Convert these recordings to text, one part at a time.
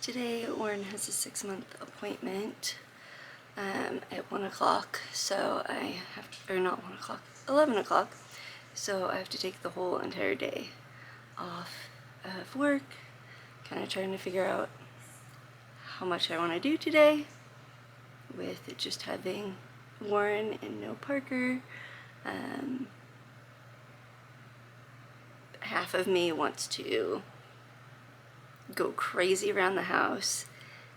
Today, Warren has a 6-month appointment at 1 o'clock, so I have to, or not 1 o'clock, 11 o'clock, so I have to take the whole entire day off of work, kind of trying to figure out how much I want to do today with it just having Warren and no Parker. Half of me wants to go crazy around the house,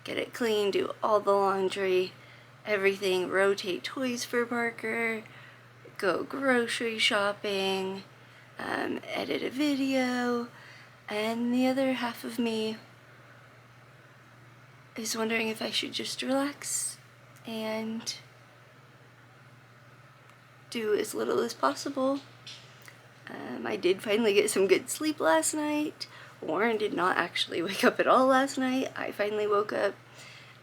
get it clean, do all the laundry, everything, rotate toys for Parker, go grocery shopping, edit a video, and the other half of me is wondering if I should just relax and do as little as possible. I did finally get some good sleep last night. Warren did not actually wake up at all last night. I finally woke up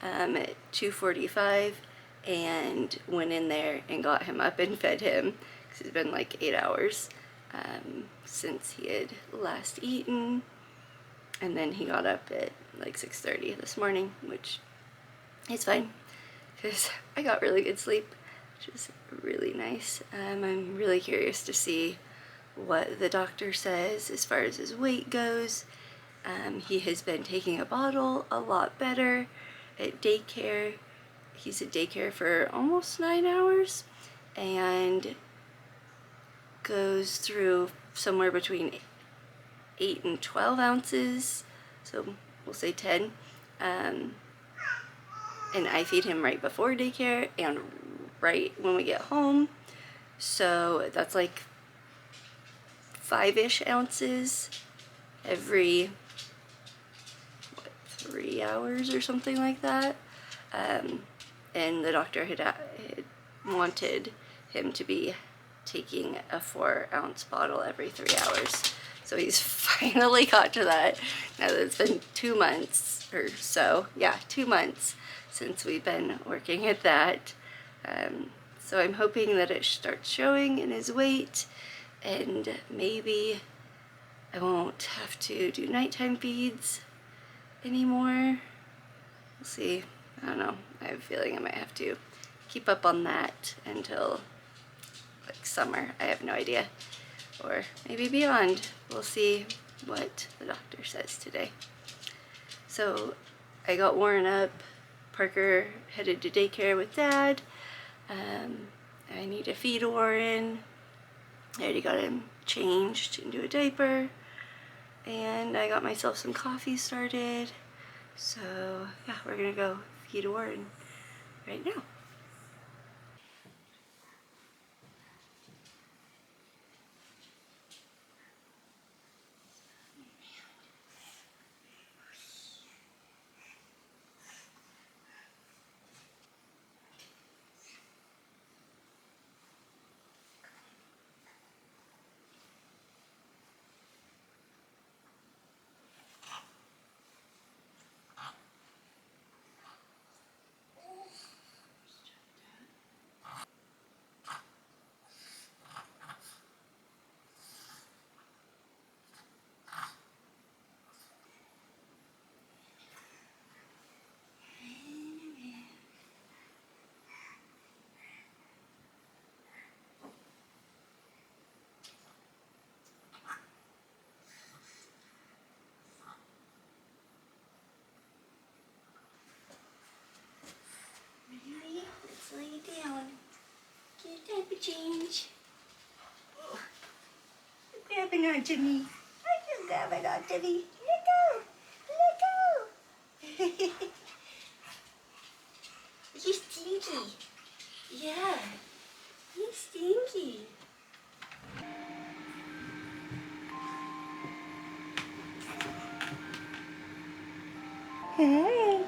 at 2:45 and went in there and got him up and fed him, because it's been like 8 hours since he had last eaten. And then he got up at like 6:30 this morning, which is fine because I got really good sleep, which is really nice. I'm really curious to see what the doctor says as far as his weight goes. He has been taking a bottle a lot better at daycare. He's at daycare for almost 9 hours and goes through somewhere between 8 and 12 ounces, so we'll say 10. And I feed him right before daycare and right when we get home, so that's like 5-ish ounces every 3 hours or something like that. And the doctor had wanted him to be taking a 4-ounce bottle every 3 hours. So he's finally got to that. Now that it's been 2 months or so, yeah, 2 months since we've been working at that. So I'm hoping that it starts showing in his weight, and maybe I won't have to do nighttime feeds anymore. We'll see. I don't know. I have a feeling I might have to keep up on that until like summer. I have no idea. Or maybe beyond. We'll see what the doctor says today. So I got Warren up. Parker headed to daycare with Dad. I need to feed Warren. I already got him changed into a diaper. And I got myself some coffee started. So yeah, we're gonna go feed Warren right now. Let's lay it down. Get a diaper change. Oh, you're grabbing onto me. You're grabbing onto me. Let go. Let go. You stinky. Yeah. You stinky. Hey.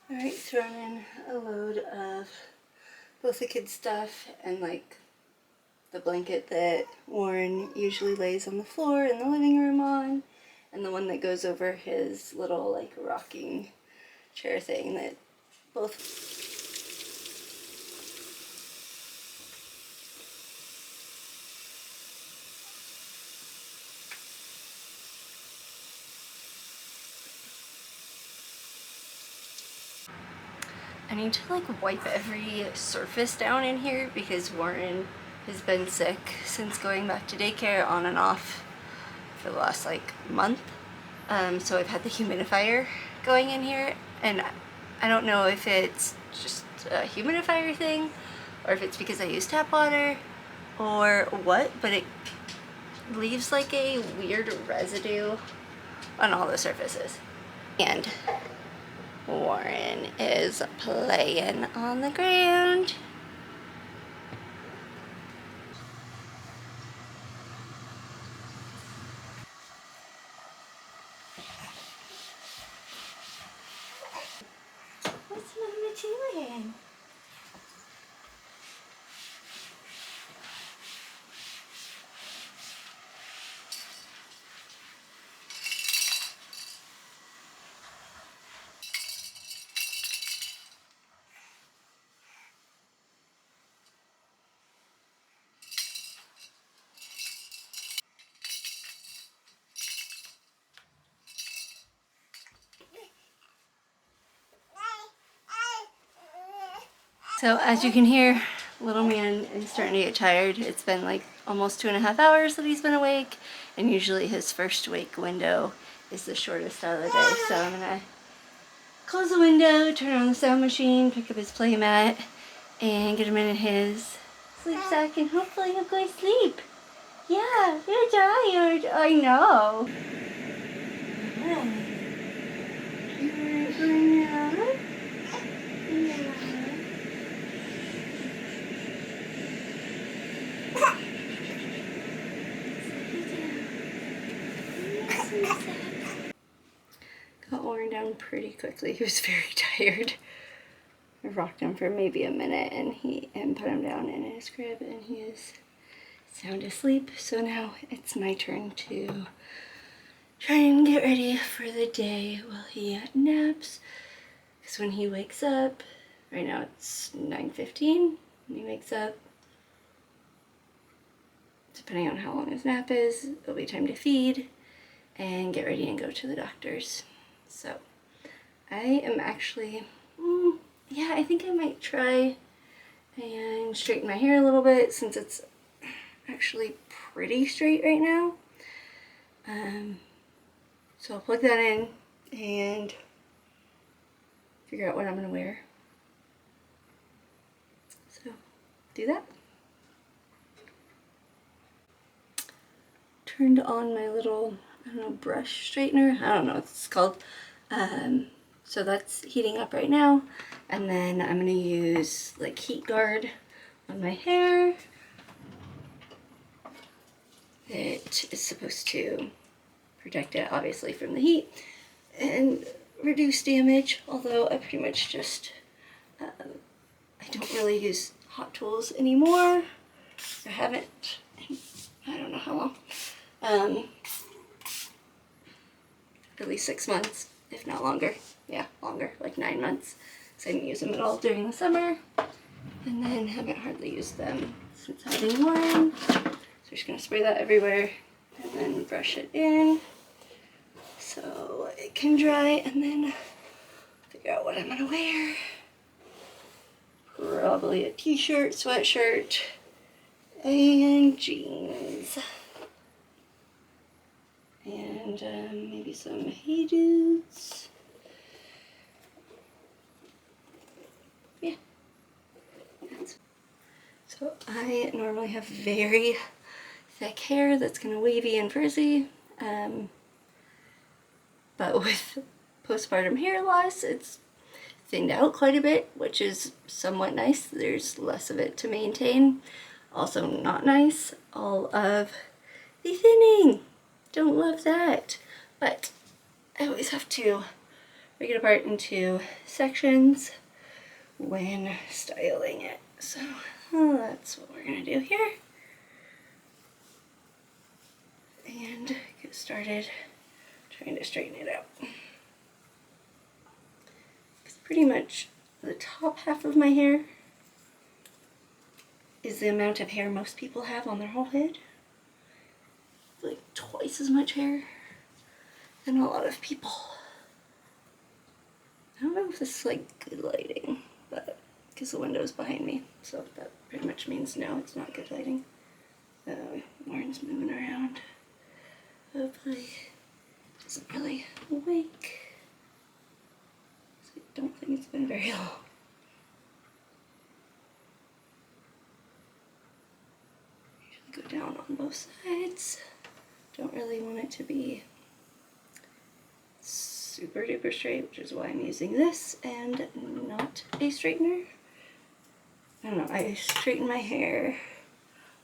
Alright, throwing in a load of both the kids' stuff and like the blanket that Warren usually lays on the floor in the living room on, and the one that goes over his little like rocking chair thing that both I need to like wipe every surface down in here because Warren has been sick since going back to daycare on and off for the last like month. So I've had the humidifier going in here, and I don't know if it's just a humidifier thing or if it's because I use tap water or what, but it leaves like a weird residue on all the surfaces. And Warren is playing on the ground. What's Mama doing? So as you can hear, little man is starting to get tired. It's been like almost 2.5 hours that he's been awake, and usually his first wake window is the shortest out of the day. So I'm gonna close the window, turn on the sound machine, pick up his play mat, and get him in his sleep sack, and hopefully he'll go to sleep. Yeah, you're tired. I know. Got Warren down pretty quickly. He was very tired. I rocked him for maybe a minute and put him down in his crib, and he is sound asleep. So now it's my turn to try and get ready for the day while he naps. Because when he wakes up, right now it's 9:15. When he wakes up, depending on how long his nap is, it'll be time to feed and get ready and go to the doctor's. So I am actually, yeah, I think I might try and straighten my hair a little bit since it's actually pretty straight right now. So I'll plug that in and figure out what I'm gonna wear. So do that. Turned on my little, I don't know, brush straightener. I don't know what it's called. So that's heating up right now. And then I'm gonna use like heat guard on my hair. It is supposed to protect it obviously from the heat and reduce damage, although I pretty much just, I don't really use hot tools anymore. I haven't in I don't know how long. At least 6 months, if not longer. Yeah, longer, like 9 months. So I didn't use them at all during the summer, and then haven't hardly used them since having Warren. So I'm just gonna spray that everywhere and then brush it in so it can dry, and then figure out what I'm gonna wear. Probably a t-shirt, sweatshirt, and jeans. And maybe some Hey Dudes. Yeah. So I normally have very thick hair that's kind of wavy and frizzy. But with postpartum hair loss, it's thinned out quite a bit, which is somewhat nice. There's less of it to maintain. Also not nice, all of the thinning. Don't love that. But I always have to break it apart into sections when styling it. So that's what we're gonna do here. And get started trying to straighten it out. It's pretty much the top half of my hair is the amount of hair most people have on their whole head. Like twice as much hair than a lot of people. I don't know if this is like good lighting. but because the window's behind me, so that pretty much means no, it's not good lighting. Lauren's moving around. Hopefully doesn't really wake. So I don't think it's been very long. Usually go down on both sides. Don't really want it to be super duper straight, which is why I'm using this and not a straightener. I don't know, I straightened my hair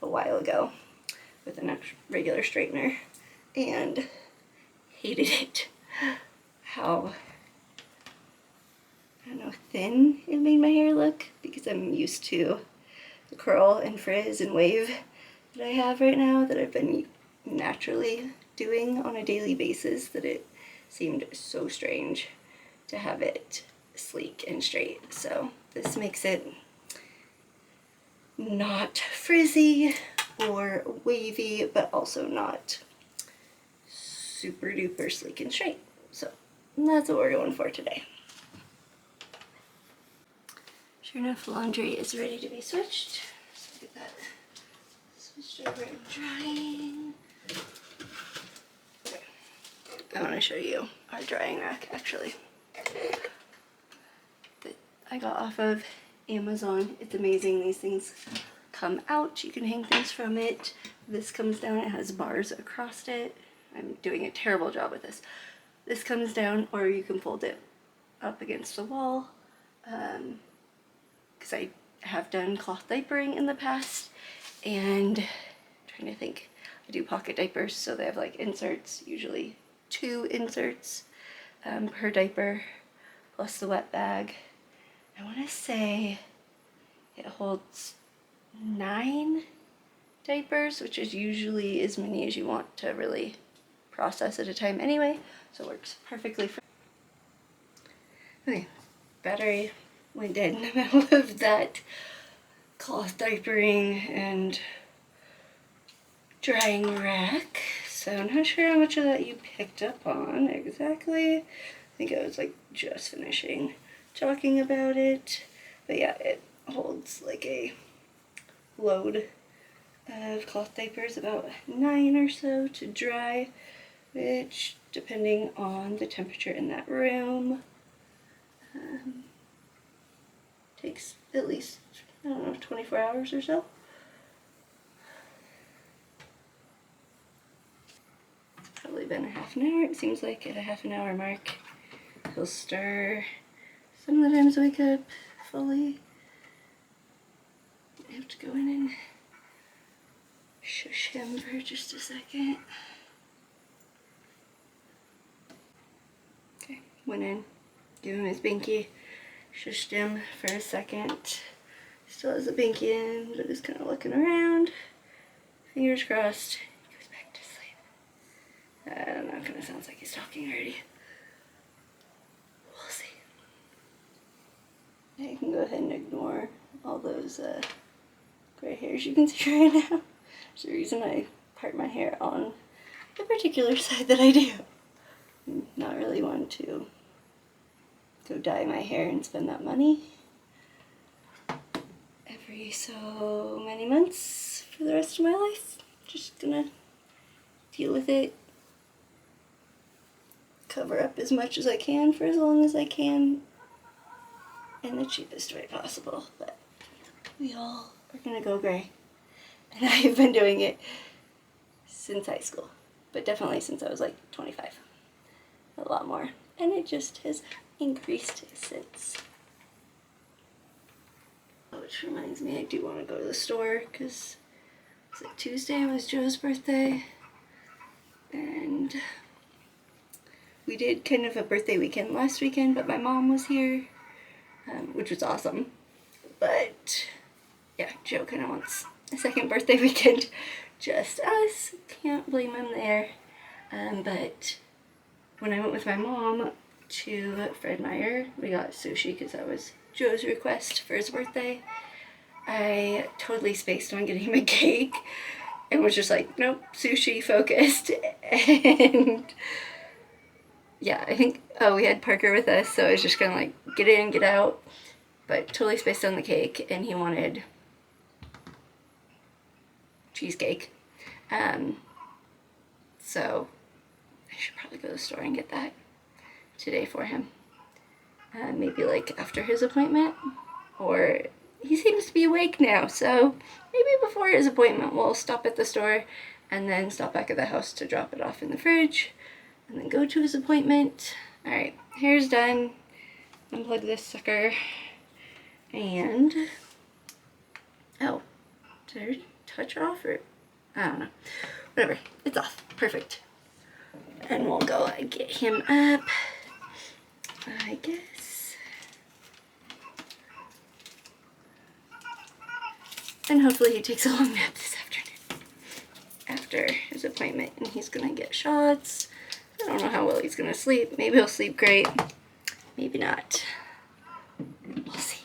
a while ago with a regular straightener and hated it. How, I don't know, thin it made my hair look, because I'm used to the curl and frizz and wave that I have right now, that I've been naturally doing on a daily basis, that it seemed so strange to have it sleek and straight. So this makes it not frizzy or wavy, but also not super duper sleek and straight. So that's what we're going for today. Sure enough, laundry is ready to be switched. So get that switched over and drying. Okay. I want to show you our drying rack, actually, that I got off of Amazon. It's amazing. These things come out. You can hang things from it. This comes down. It has bars across it. I'm doing a terrible job with this. This comes down, or you can fold it up against the wall. Because I have done cloth diapering in the past, and I'm trying to think. I do pocket diapers, so they have like inserts, usually 2 inserts per diaper, plus the wet bag. I want to say it holds 9 diapers, which is usually as many as you want to really process at a time anyway, so it works perfectly for. Okay, battery went dead in the middle of that cloth diapering and drying rack, so I'm not sure how much of that you picked up on exactly. I think I was like just finishing talking about it, but yeah, it holds like a load of cloth diapers, about 9 or so to dry, which, depending on the temperature in that room, takes at least, I don't know, 24 hours or so. It's probably been a half an hour. It seems like at a half an hour mark, he'll stir. Some of the times wake up fully. I have to go in and shush him for just a second. Okay, went in, gave him his binky, shushed him for a second. Still has the binky in, but is kind of looking around. Fingers crossed, he goes back to sleep. I don't know, it kind of sounds like he's talking already. We'll see. I can go ahead and ignore all those gray hairs you can see right now. There's the reason I part my hair on the particular side that I do. I'm not really one to go dye my hair and spend that money every so many months for the rest of my life. Just gonna deal with it, cover up as much as I can for as long as I can in the cheapest way possible, but we all are gonna go gray. And I've been doing it since high school, but definitely since I was like 25, a lot more, and it just has increased since. Which reminds me, I do want to go to the store, because it's like Tuesday was Joe's birthday, and we did kind of a birthday weekend last weekend, but my mom was here, which was awesome. But yeah, Joe kind of wants a second birthday weekend, just us. Can't blame him there. But when I went with my mom to Fred Meyer, we got sushi because that was Joe's request for his birthday. I totally spaced on getting him a cake and was just like, nope, sushi focused. And yeah, I think, we had Parker with us, so I was just kind of like, get in, get out. but totally spaced on the cake, and he wanted cheesecake. So I should probably go to the store and get that today for him. Maybe like after his appointment, or he seems to be awake now, so maybe before his appointment we'll stop at the store and then stop back at the house to drop it off in the fridge and then go to his appointment. Alright, hair's done. Unplug this sucker. And oh, did I already touch it off, or I don't know. Whatever, it's off. Perfect. And we'll go and get him up, I guess. And hopefully he takes a long nap this afternoon after his appointment, and he's gonna get shots. I don't know how well he's gonna sleep. Maybe he'll sleep great, maybe not. We'll see.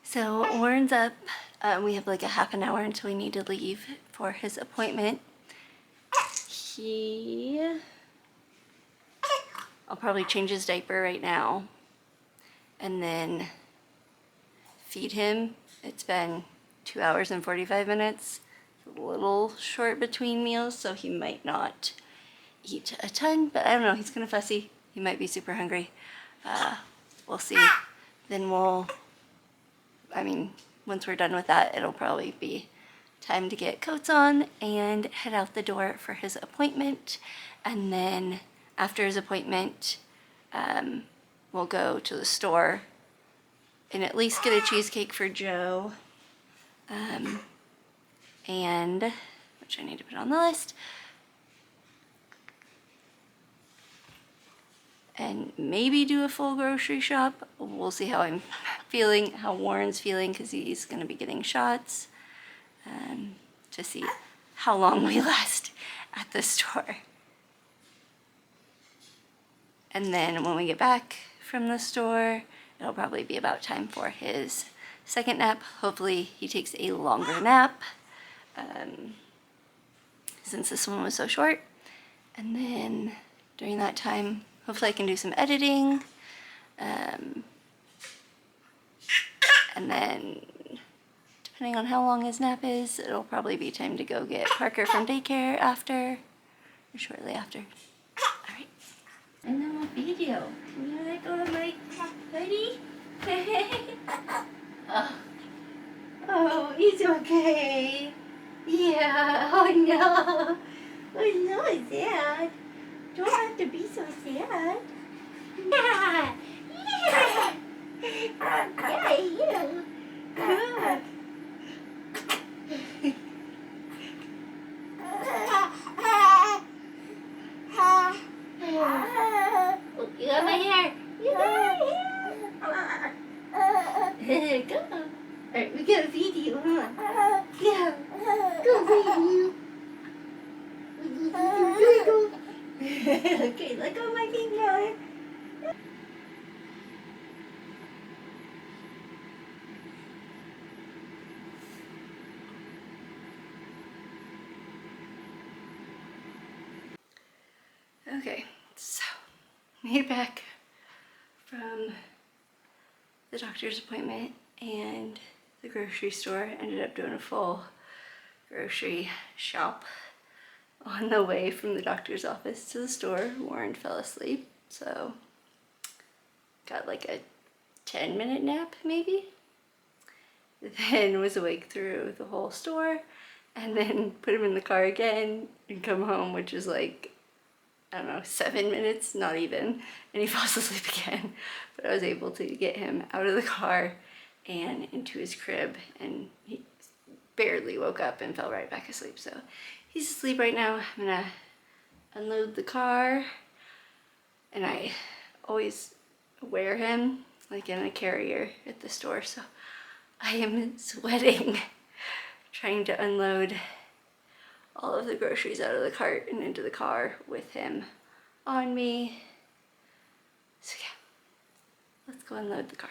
So Warren's up. We have like a half an hour until we need to leave for his appointment. I'll probably change his diaper right now and then feed him. It's been 2 hours and 45 minutes. It's a little short between meals, so he might not eat a ton, but I don't know, he's kind of fussy. He might be super hungry. We'll see. Then once we're done with that, it'll probably be time to get coats on and head out the door for his appointment. And then after his appointment, we'll go to the store and at least get a cheesecake for Joe. And which I need to put on the list. And maybe do a full grocery shop. We'll see how I'm feeling, how Warren's feeling, because he's going to be getting shots, to see how long we last at the store. And then when we get back from the store, it'll probably be about time for his second nap. Hopefully he takes a longer nap, since this one was so short. And then during that time, hopefully I can do some editing, and then depending on how long his nap is, it'll probably be time to go get Parker from daycare after, or shortly after. Alright. And then we'll video. You wanna let go of my hoodie? Oh, he's okay. Yeah, oh no. Oh no, it's sad. Don't have to be so sad. Yeah. Yeah. Yeah, you. Good. Oh, you got my hair. You got my hair. Go. Alright, we gotta feed you, huh? Yeah. Go feed you. Go. Okay, let go of my finger. Okay, so made it back from the doctor's appointment and the grocery store. Ended up doing a full grocery shop on the way from the doctor's office to the store. Warren fell asleep, so got like a 10-minute nap maybe. Then was awake through the whole store, and then put him in the car again and come home, which is like, I don't know, 7 minutes, not even, and he falls asleep again. But I was able to get him out of the car and into his crib, and he barely woke up and fell right back asleep. So he's asleep right now. I'm gonna unload the car, and I always wear him like in a carrier at the store, so I am sweating trying to unload all of the groceries out of the cart and into the car with him on me. So yeah, let's go unload the car.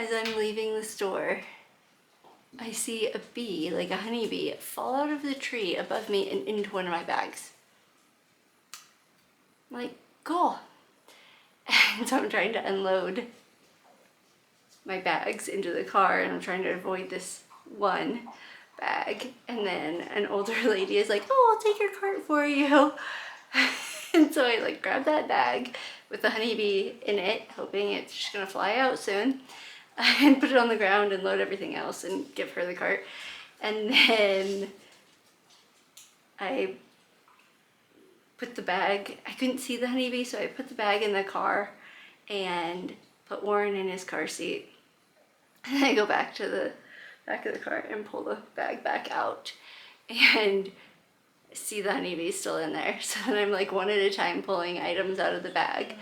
as I'm leaving the store, I see a bee, like a honeybee, fall out of the tree above me and into one of my bags. I'm like, cool. And so I'm trying to unload my bags into the car, and I'm trying to avoid this one bag. And then an older lady is like, oh, I'll take your cart for you. And so I like grab that bag with the honeybee in it, hoping it's just gonna fly out soon, and put it on the ground and load everything else and give her the cart. And then I put the bag, I couldn't see the honeybee, so I put the bag in the car and put Warren in his car seat. And I go back to the back of the car and pull the bag back out and see the honeybee still in there. So then I'm like one at a time pulling items out of the bag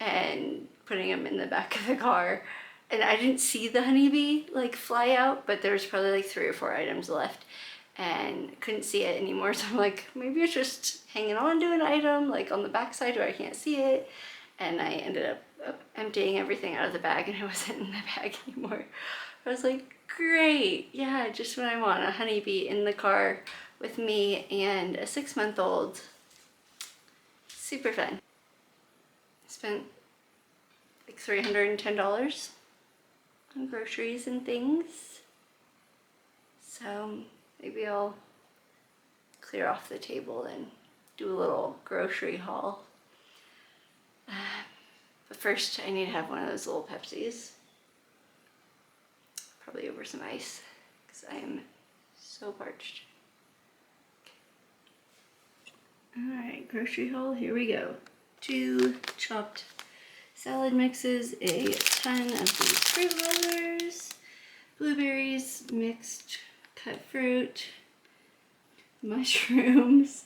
and putting them in the back of the car. And I didn't see the honeybee like fly out, but there was probably like 3 or 4 items left and couldn't see it anymore. So I'm like, maybe it's just hanging on to an item like on the back side where I can't see it. And I ended up emptying everything out of the bag, and it wasn't in the bag anymore. I was like, great, yeah, just what I want, a honeybee in the car with me and a 6-month-old. Super fun. Spent like $310 on groceries and things. So maybe I'll clear off the table and do a little grocery haul. But first I need to have one of those little Pepsis. Probably over some ice, because I am so parched. Alright, grocery haul, here we go. 2 chopped salad mixes, a ton of these fruit rollers, blueberries, mixed cut fruit, mushrooms,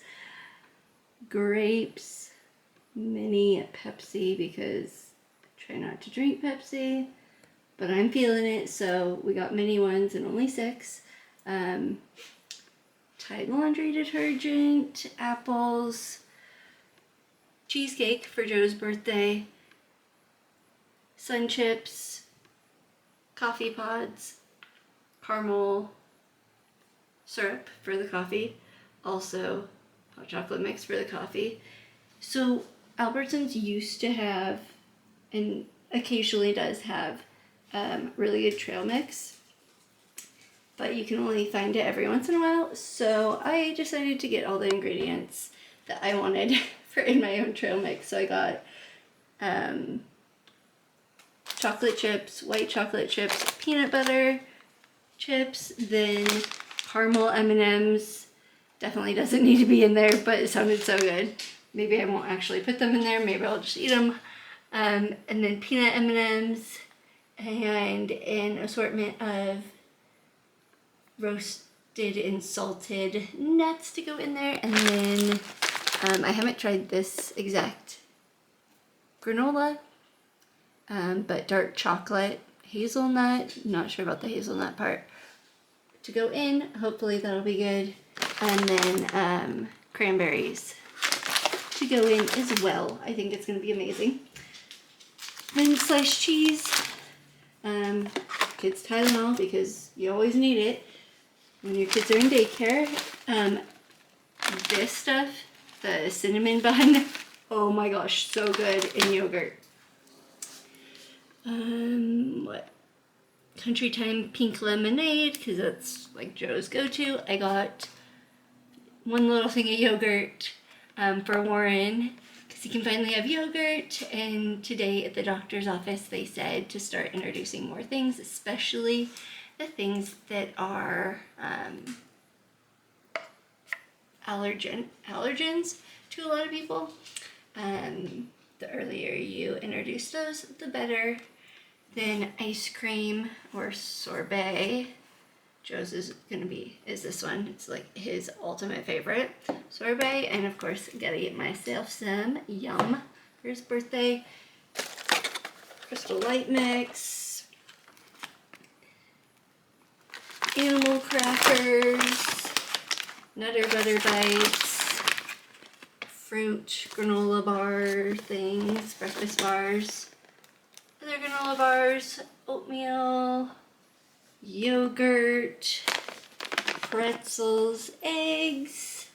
grapes, mini Pepsi, because I try not to drink Pepsi, but I'm feeling it, so we got mini ones and only 6. Tide laundry detergent, apples, cheesecake for Joe's birthday, sun chips, coffee pods, caramel syrup for the coffee, also hot chocolate mix for the coffee. So Albertsons used to have, and occasionally does have, really good trail mix, but you can only find it every once in a while. So I decided to get all the ingredients that I wanted for in my own trail mix. So I got chocolate chips, white chocolate chips, peanut butter chips, then caramel M&Ms. Definitely doesn't need to be in there, but it sounded so good. Maybe I won't actually put them in there. Maybe I'll just eat them. And then peanut M&Ms and an assortment of roasted and salted nuts to go in there. And then I haven't tried this exact granola, but dark chocolate, hazelnut, not sure about the hazelnut part, to go in. Hopefully that'll be good. And then cranberries to go in as well. I think it's going to be amazing. And sliced cheese, kids Tylenol, because you always need it when your kids are in daycare. This stuff, the cinnamon bun, oh my gosh, so good in yogurt. What? Country Time pink lemonade, because that's like Joe's go-to. I got one little thing of yogurt for Warren, because he can finally have yogurt. And today at the doctor's office they said to start introducing more things, especially the things that are allergens to a lot of people. The earlier you introduce those, the better. Then ice cream or sorbet. Joe's is this one. It's like his ultimate favorite. Sorbet, and of course gotta get myself some yum for his birthday. Crystal Light Mix. Animal crackers. Nutter Butter Bites. Fruit granola bar things, breakfast bars. Other granola bars, oatmeal, yogurt, pretzels, eggs.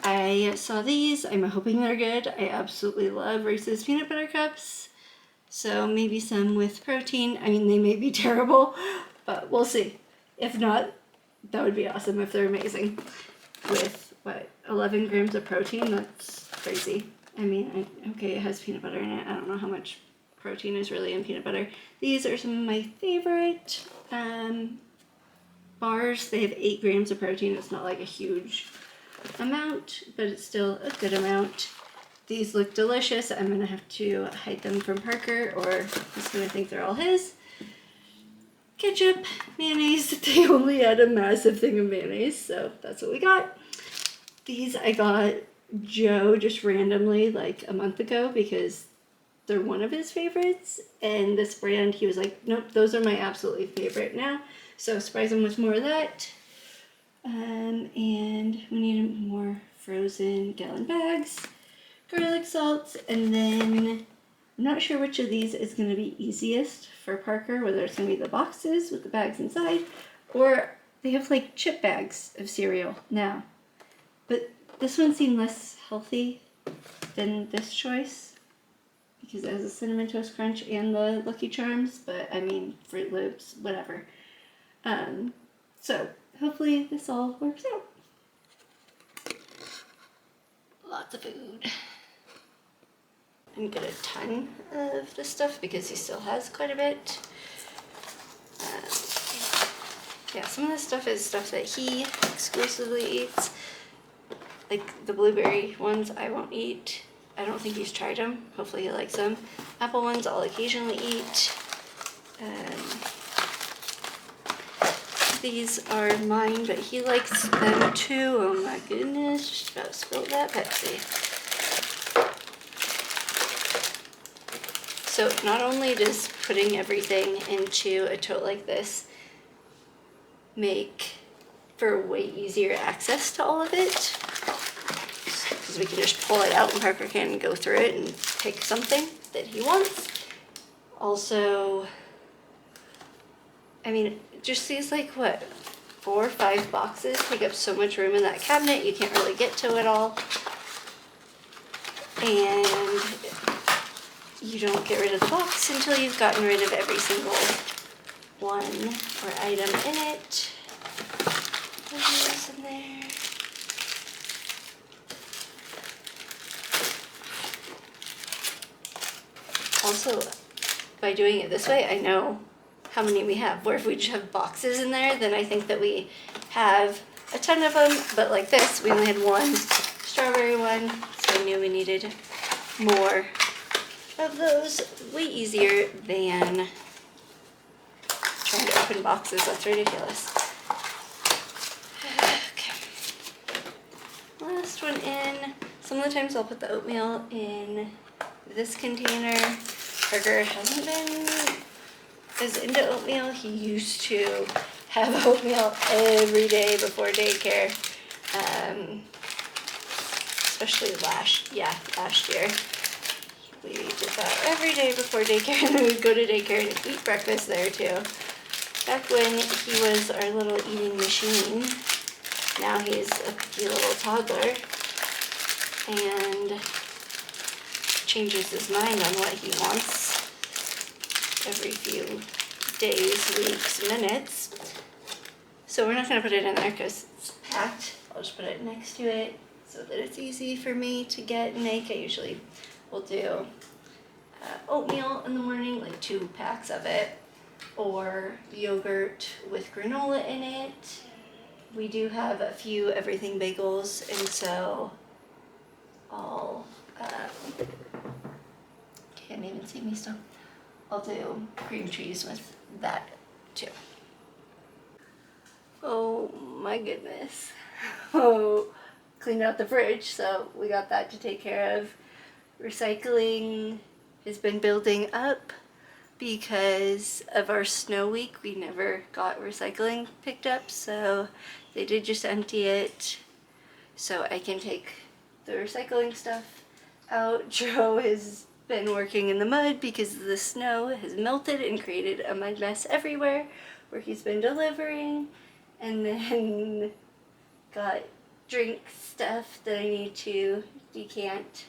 I saw these. I'm hoping they're good. I absolutely love Reese's peanut butter cups. So maybe some with protein. I mean, they may be terrible, but we'll see. If not, that would be awesome if they're amazing. With, what, 11 grams of protein? That's crazy. I mean, okay, it has peanut butter in it. I don't know how much protein is really in peanut butter. These are some of my favorite bars. They have 8 grams of protein. It's not like a huge amount, but it's still a good amount. These look delicious. I'm gonna have to hide them from Parker, or he's gonna think they're all his. Ketchup, mayonnaise. They only had a massive thing of mayonnaise, so that's what we got. These I got Joe just randomly like a month ago because they're one of his favorites, and this brand, he was like, nope, those are my absolutely favorite now. So surprise him with more of that. And we need more frozen gallon bags, garlic salts, and then I'm not sure which of these is going to be easiest for Parker, whether it's going to be the boxes with the bags inside, or they have like chip bags of cereal now. But this one seemed less healthy than this choice, because it has a Cinnamon Toast Crunch and the Lucky Charms, but I mean, Fruit Loops, whatever. So hopefully this all works out. Lots of food. I didn't get a ton of this stuff because he still has quite a bit. Yeah, some of this stuff is stuff that he exclusively eats. Like the blueberry ones I won't eat. I don't think he's tried them. Hopefully he likes them. Apple ones I'll occasionally eat. These are mine, but he likes them too. Oh my goodness, just about spilled that Pepsi. So not only does putting everything into a tote like this make for way easier access to all of it, because we can just pull it out and Parker can go through it and pick something that he wants. Also, I mean, just these like, what, 4 or 5 boxes take up so much room in that cabinet, you can't really get to it all. And you don't get rid of the box until you've gotten rid of every single one or item in it. There's in there. Also, by doing it this way, I know how many we have. Where if we just have boxes in there, then I think that we have a ton of them. But like this, we only had one strawberry one, so I knew we needed more of those. Way easier than trying to open boxes. That's ridiculous. Okay. Last one in. Some of the times I'll put the oatmeal in this container. Parker hasn't been as into oatmeal. He used to have oatmeal every day before daycare, especially last year. We did that every day before daycare, and then we'd go to daycare and eat breakfast there too. Back when he was our little eating machine. Now he's a cute little toddler and changes his mind on what he wants every few days, weeks, minutes. So we're not going to put it in there because it's packed. I'll just put it next to it so that it's easy for me to get and make. I usually will do oatmeal in the morning, like 2 packs of it, or yogurt with granola in it. We do have a few everything bagels, and so I'll can't even see me still. I'll do cream cheese with that too. Oh my goodness. Oh, cleaned out the fridge, so we got that to take care of. Recycling has been building up because of our snow week. We never got recycling picked up, so they did just empty it so I can take the recycling stuff out. Joe is been working in the mud because the snow has melted and created a mud mess everywhere where he's been delivering, and then got drink stuff that I need to decant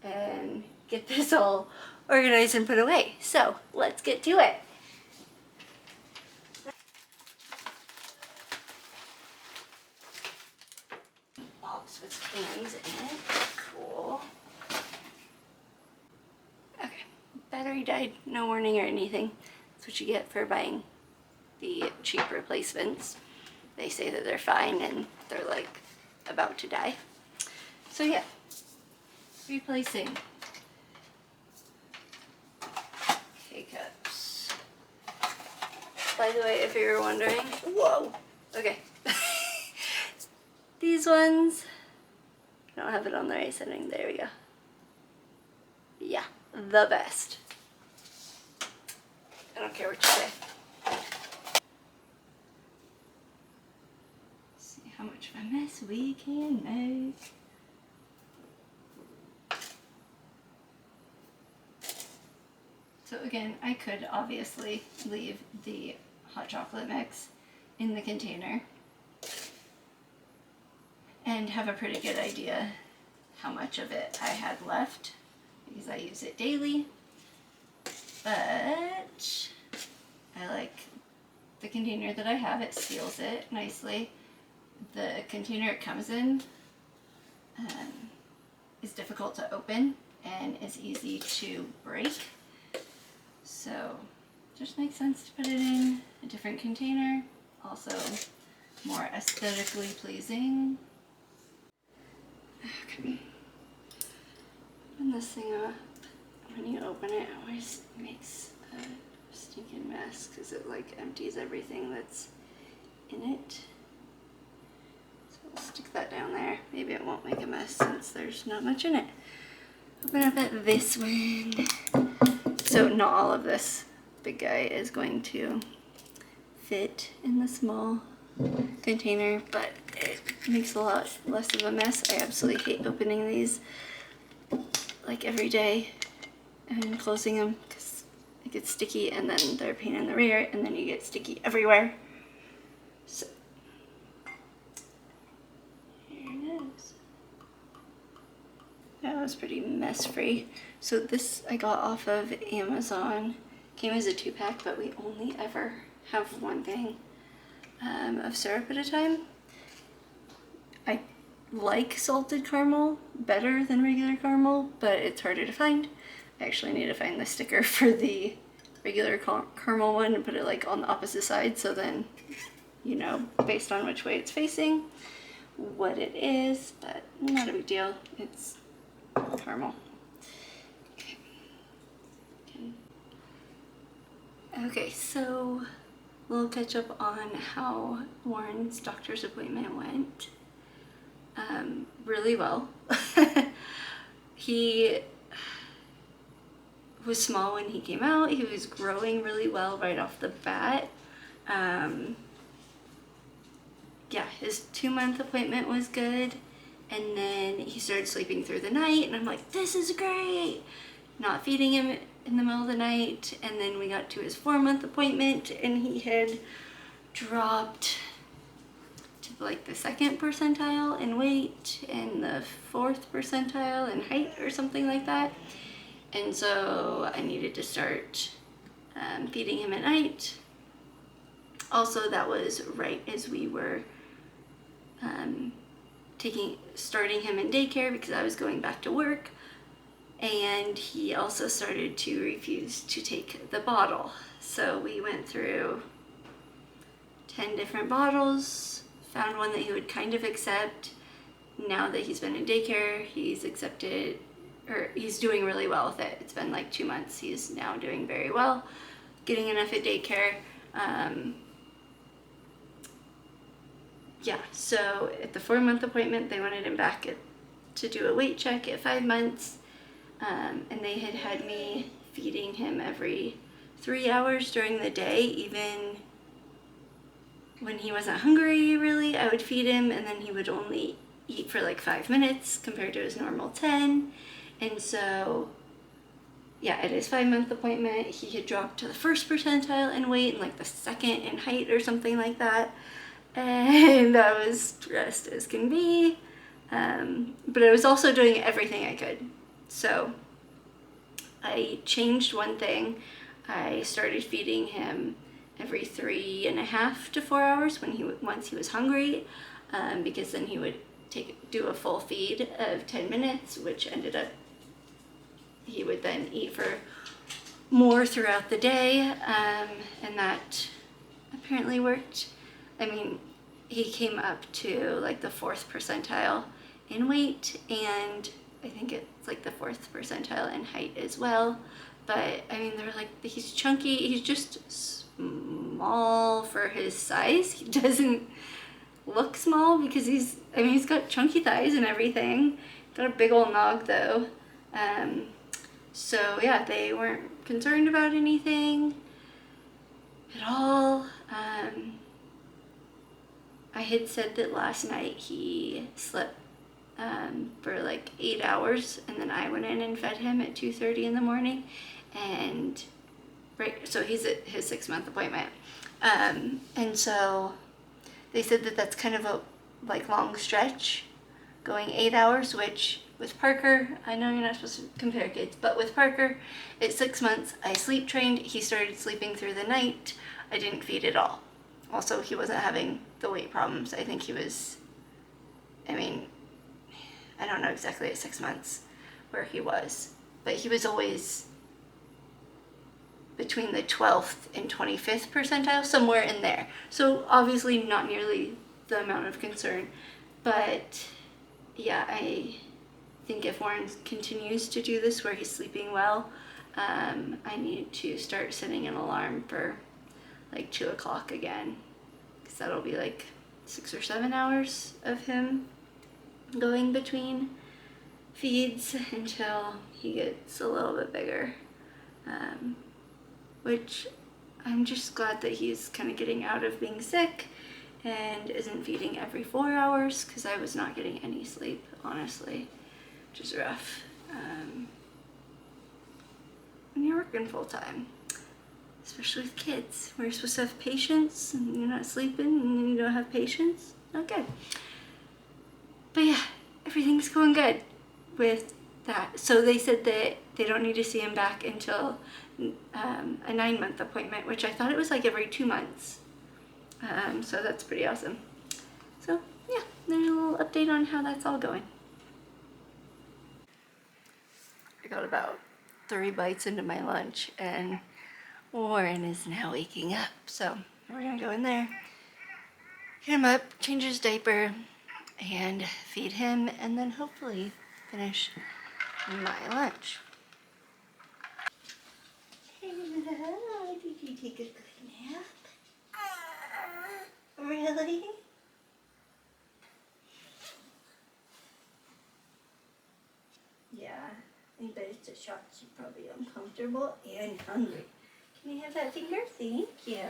and get this all organized and put away. So let's get to it. Box with cans in it. Cool. Okay. Battery died. No warning or anything. That's what you get for buying the cheap replacements. They say that they're fine and they're like about to die. So yeah. Replacing K-cups. By the way, if you were wondering, whoa, okay. These ones, I don't have it on the right setting, there we go. Yeah, the best. I don't care what you say. See how much of a mess we can make. So again, I could obviously leave the hot chocolate mix in the container and have a pretty good idea how much of it I had left because I use it daily. But I like the container that I have. It seals it nicely. The container it comes in is difficult to open and is easy to break. So just makes sense to put it in a different container. Also more aesthetically pleasing. Okay. Open this thing up. When you open it, it always makes a stinking mess because it like empties everything that's in it. So we'll stick that down there. Maybe it won't make a mess since there's not much in it. Open up at this one. So not all of this big guy is going to fit in the small container, but it makes a lot less of a mess. I absolutely hate opening these like every day and closing them because it gets sticky and then they're a pain in the rear and then you get sticky everywhere. So here it is. That was pretty mess free. So this I got off of Amazon. Came as a 2-pack, but we only ever have one thing of syrup at a time. I like salted caramel better than regular caramel, but it's harder to find. I actually need to find the sticker for the regular caramel one and put it like on the opposite side, so then you know based on which way it's facing what it is, but not a big deal. It's caramel. Okay, so we'll catch up on how Warren's doctor's appointment went. Really well. He was small when he came out. He was growing really well right off the bat. Yeah, his 2-month appointment was good. And then he started sleeping through the night and I'm like, this is great. Not feeding him in the middle of the night. And then we got to his 4-month appointment and he had dropped to like the 2nd percentile in weight and the 4th percentile in height or something like that. And so I needed to start feeding him at night. Also, that was right as we were starting him in daycare because I was going back to work. And he also started to refuse to take the bottle. So we went through 10 different bottles, found one that he would kind of accept. Now that he's been in daycare, he's accepted, or he's doing really well with it. It's been like 2 months. He's now doing very well, getting enough at daycare. Yeah, so at the 4-month appointment, they wanted him back to do a weight check at 5 months. And they had me feeding him every 3 hours during the day, even when he wasn't hungry, really. I would feed him, and then he would only eat for like 5 minutes compared to his normal 10. And so yeah, at his 5-month appointment, he had dropped to the 1st percentile in weight and like the 2nd in height or something like that. And I was stressed as can be. But I was also doing everything I could. So I changed one thing. I started feeding him every 3.5 to 4 hours once he was hungry, because then he would do a full feed of 10 minutes, which ended up he would then eat for more throughout the day, and that apparently worked. I mean, he came up to like the 4th percentile in weight, and I think it's like the 4th percentile in height as well. But I mean, they're like, he's chunky, he's just small for his size. He doesn't look small because he's got chunky thighs and everything. Got a big old nog though. So yeah, they weren't concerned about anything at all. I had said that last night he slept for like 8 hours, and then I went in and fed him at 2:30 in the morning, and so he's at his 6-month appointment, and so they said that that's kind of a like long stretch, going 8 hours, which with Parker, I know you're not supposed to compare kids, but with Parker, at 6 months, I sleep trained. He started sleeping through the night. I didn't feed at all. Also, he wasn't having the weight problems. I think he was, I don't know exactly at 6 months where he was, but he was always between the 12th and 25th percentile, somewhere in there. So obviously not nearly the amount of concern, but yeah, I think if Warren continues to do this where he's sleeping well, I need to start setting an alarm for like 2 o'clock again, because that'll be like 6 or 7 hours of him going between feeds until he gets a little bit bigger, which I'm just glad that he's kind of getting out of being sick and isn't feeding every 4 hours, because I was not getting any sleep, honestly, which is rough. When you're working full time, especially with kids, where you're supposed to have patience and you're not sleeping and then you don't have patience, not good. But yeah, everything's going good with that. So they said that they don't need to see him back until a 9-month appointment, which I thought it was like every 2 months. So that's pretty awesome. So yeah, there's a little update on how that's all going. I got about 3 bites into my lunch and Warren is now waking up. So we're gonna go in there, get him up, change his diaper, and feed him, and then hopefully finish my lunch. Hello, did you take a good nap? Really? Yeah, I bet it's a shock. She's probably uncomfortable and hungry. Can you have that finger? Thank you.